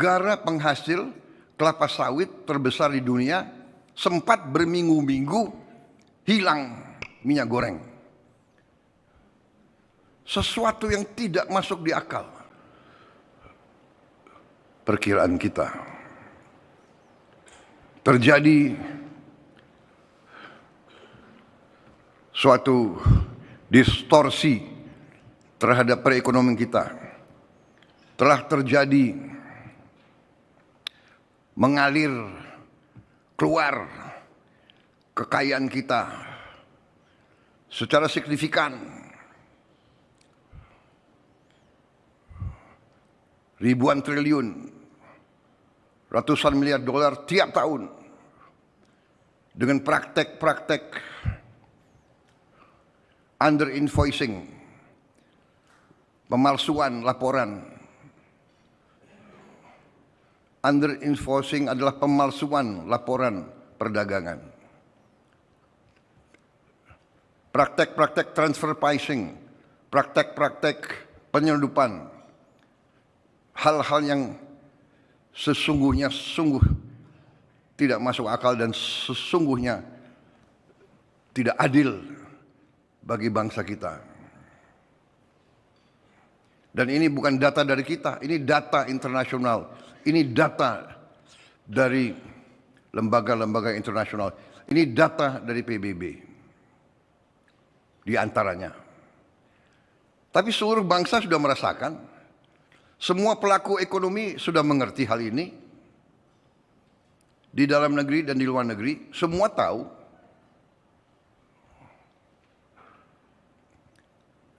Negara penghasil kelapa sawit terbesar di dunia sempat berminggu-minggu hilang minyak goreng. Sesuatu yang tidak masuk di akal. Perkiraan kita. Terjadi suatu distorsi terhadap perekonomian kita. Telah terjadi mengalir keluar kekayaan kita secara signifikan. Ribuan triliun, ratusan miliar dolar tiap tahun dengan praktek-praktek under invoicing, pemalsuan laporan. Under invoicing adalah pemalsuan laporan perdagangan. Praktek-praktek transfer pricing, praktek-praktek penyelundupan. Hal-hal yang sesungguhnya sungguh tidak masuk akal dan sesungguhnya tidak adil bagi bangsa kita. Dan ini bukan data dari kita, ini data internasional. Ini data dari lembaga-lembaga internasional. Ini data dari PBB. Di antaranya. Tapi seluruh bangsa sudah merasakan. Semua pelaku ekonomi sudah mengerti hal ini. Di dalam negeri dan di luar negeri. Semua tahu.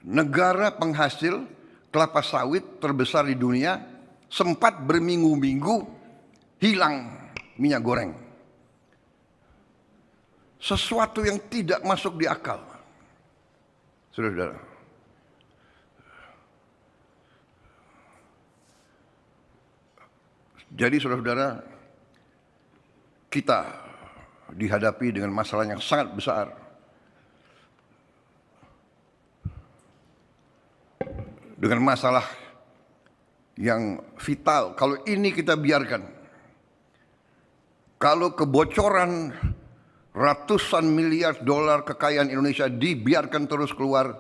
Negara penghasil kelapa sawit terbesar di dunia sempat berminggu-minggu hilang minyak goreng. Sesuatu yang tidak masuk di akal. Saudara-saudara. Jadi saudara-saudara, kita dihadapi dengan masalah yang sangat besar. Dengan masalah yang vital. Kalau ini kita biarkan, kalau kebocoran ratusan miliar dolar kekayaan Indonesia dibiarkan terus keluar,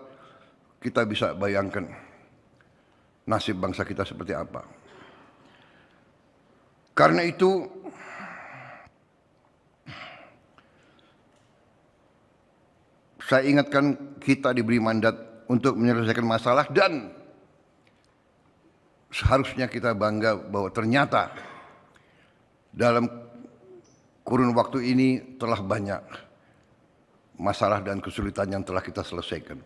kita bisa bayangkan nasib bangsa kita seperti apa. Karena itu saya ingatkan, kita diberi mandat untuk menyelesaikan masalah, dan seharusnya kita bangga bahwa ternyata dalam kurun waktu ini telah banyak masalah dan kesulitan yang telah kita selesaikan.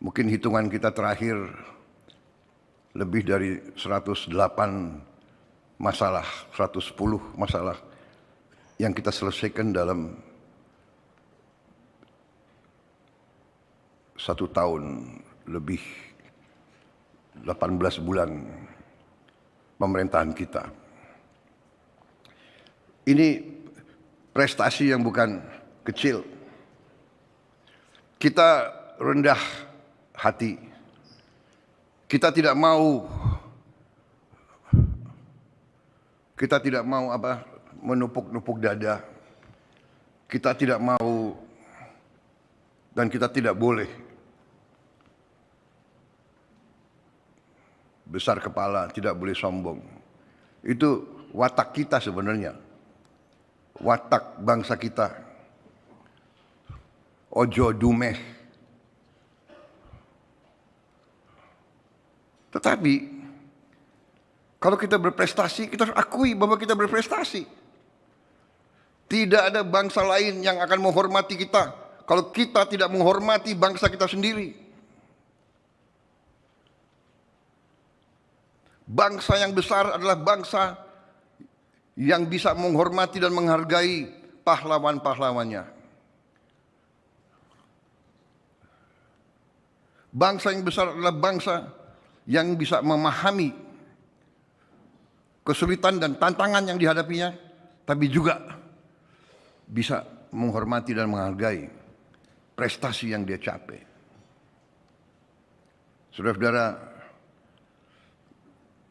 Mungkin hitungan kita terakhir lebih dari 108 masalah, 110 masalah yang kita selesaikan dalam 1 tahun lebih, 18 bulan pemerintahan kita. Ini prestasi yang bukan kecil. Kita rendah hati. Kita tidak mau menupuk-nupuk dada. Kita tidak mau dan kita tidak boleh besar kepala, tidak boleh sombong. Itu watak kita sebenarnya. Watak bangsa kita. Ojo dumeh. Tetapi kalau kita berprestasi, kita harus akui bahwa kita berprestasi. Tidak ada bangsa lain yang akan menghormati kita kalau kita tidak menghormati bangsa kita sendiri. Bangsa yang besar adalah bangsa yang bisa menghormati dan menghargai pahlawan-pahlawannya. Bangsa yang besar adalah bangsa yang bisa memahami kesulitan dan tantangan yang dihadapinya, tapi juga bisa menghormati dan menghargai prestasi yang dia capai. Saudara-saudara,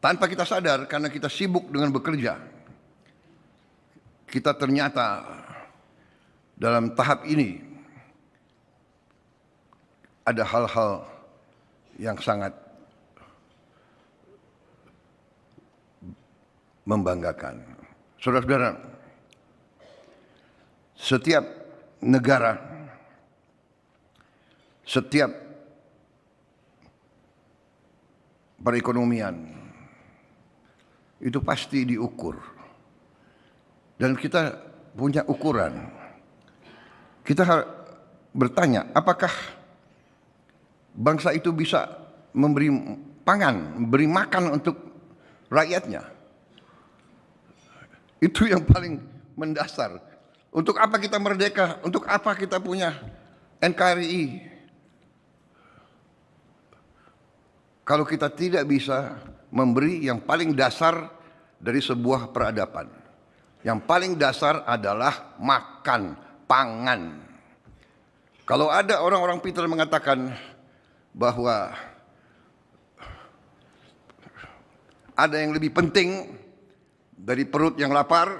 Tanpa kita sadar, karena kita sibuk dengan bekerja, kita ternyata dalam tahap ini ada hal-hal yang sangat membanggakan. Saudara-saudara, setiap negara, setiap perekonomian itu pasti diukur. Dan kita punya ukuran. Kita bertanya, apakah bangsa itu bisa memberi pangan, memberi makan untuk rakyatnya? Itu yang paling mendasar. Untuk apa kita merdeka? Untuk apa kita punya NKRI? Kalau kita tidak bisa memberi yang paling dasar dari sebuah peradaban. Yang paling dasar adalah makan, pangan. Kalau ada orang-orang pintar mengatakan bahwa ada yang lebih penting dari perut yang lapar,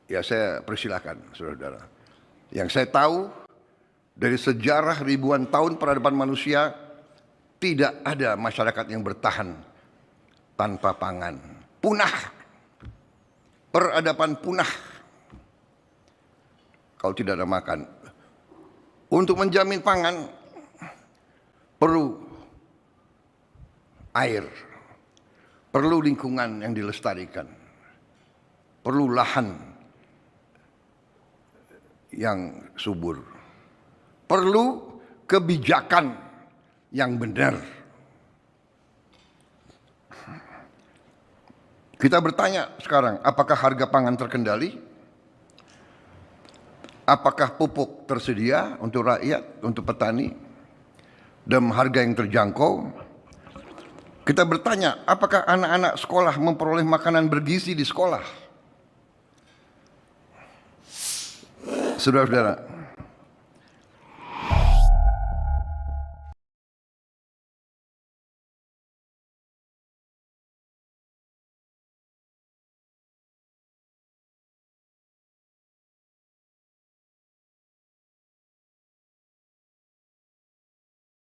ya saya persilakan, saudara-saudara. Yang saya tahu dari sejarah ribuan tahun peradaban manusia, tidak ada masyarakat yang bertahan tanpa pangan. Punah. Peradaban punah kalau tidak ada makan. Untuk menjamin pangan perlu air, perlu lingkungan yang dilestarikan, perlu lahan yang subur, perlu kebijakan yang benar. Kita bertanya sekarang, apakah harga pangan terkendali? Apakah pupuk tersedia untuk rakyat, untuk petani, dalam harga yang terjangkau? Kita bertanya, apakah anak-anak sekolah memperoleh makanan bergizi di sekolah? Saudara-saudara,